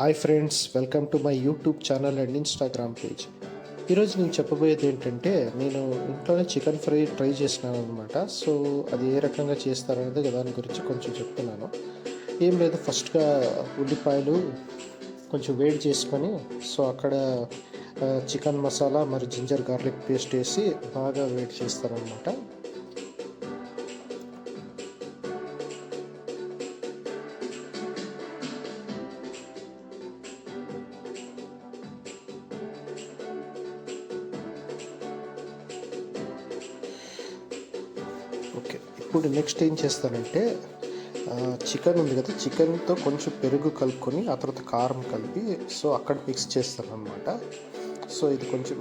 Hi friends, welcome to my YouTube channel and Instagram page. ఈరోజు నేను చెప్పబోయేది ఏంటంటే, నేను ఇంట్లోనే చికెన్ ఫ్రై ట్రై చేసినాను అనమాట. సో అది ఏ రకంగా చేస్తారనేది దాని గురించి కొంచెం చెప్తున్నాను. ఏం లేదు, ఫస్ట్గా ఉల్లిపాయలు కొంచెం వేడి చేసుకొని, సో అక్కడ చికెన్ మసాలా మరి జింజర్ గార్లిక్ పేస్ట్ వేసి బాగా వేడి చేస్తారనమాట. ఓకే, ఇప్పుడు నెక్స్ట్ ఏం చేస్తానంటే, చికెన్ ఉంది కదా, చికెన్తో కొంచెం పెరుగు కలుపుకొని ఆ తర్వాత కారం కలిపి సో అక్కడ మిక్స్ చేస్తాను అనమాట. సో ఇది కొంచెం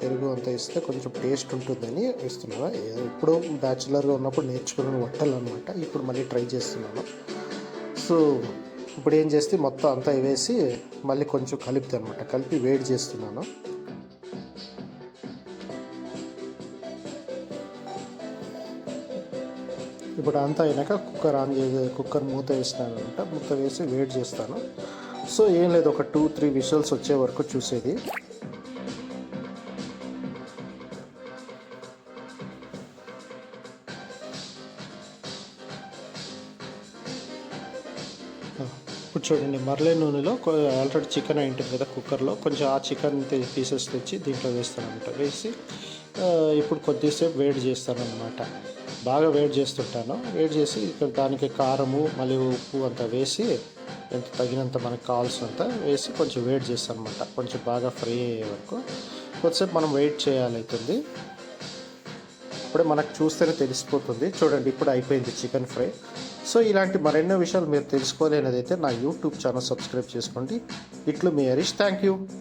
పెరుగు అంతా ఇస్తే కొంచెం టేస్ట్ ఉంటుందని ఇస్తున్నాను. ఎప్పుడో బ్యాచులర్గా ఉన్నప్పుడు నేర్చుకున్న వంటలు అనమాట, ఇప్పుడు మళ్ళీ ట్రై చేస్తున్నాను. సో ఇప్పుడు ఏం చేస్తే మొత్తం అంతా వేసి మళ్ళీ కొంచెం కలుపుతాను అనమాట, కలిపి వేడి చేస్తున్నాను. ఇప్పుడు అంతా అయినాక కుక్కర్ మూత వేసినాను అనమాట. మూత వేసి వేడి చేస్తాను. సో ఏం లేదు, ఒక 2-3 విషల్స్ వచ్చే వరకు చూసేది. ఇప్పుడు చూడండి, మరలే నూనెలో ఆల్రెడీ చికెన్ అయి ఉంటుంది కదా కుక్కర్లో, కొంచెం ఆ చికెన్ పీసెస్ తెచ్చి దీంట్లో వేస్తాను అనమాట. వేసి ఇప్పుడు కొద్దిసేపు వేడి చేస్తాను అనమాట. బాగా వేడి చేస్తుంటాను. వేడి చేసి ఇక్కడ దానికి కారము మళ్ళీ ఉప్పు అంతా వేసి ఎంత తగినంత మనకు కావాల్సినంత వేసి కొంచెం వేడి చేస్తాను అనమాట. కొంచెం బాగా ఫ్రై అయ్యే వరకు కొద్దిసేపు మనం వెయిట్ చేయాలి అవుతుంది. ఇప్పుడే మనకు చూస్తేనే తెలిసిపోతుంది. చూడండి, ఇప్పుడు అయిపోయింది చికెన్ ఫ్రై. సో ఇలాంటి మరెన్నో విషయాలు మీరు తెలుసుకోలేనిదైతే నా యూట్యూబ్ ఛానల్ సబ్స్క్రైబ్ చేసుకోండి. ఇట్లు మీ హరీష్. Thank you.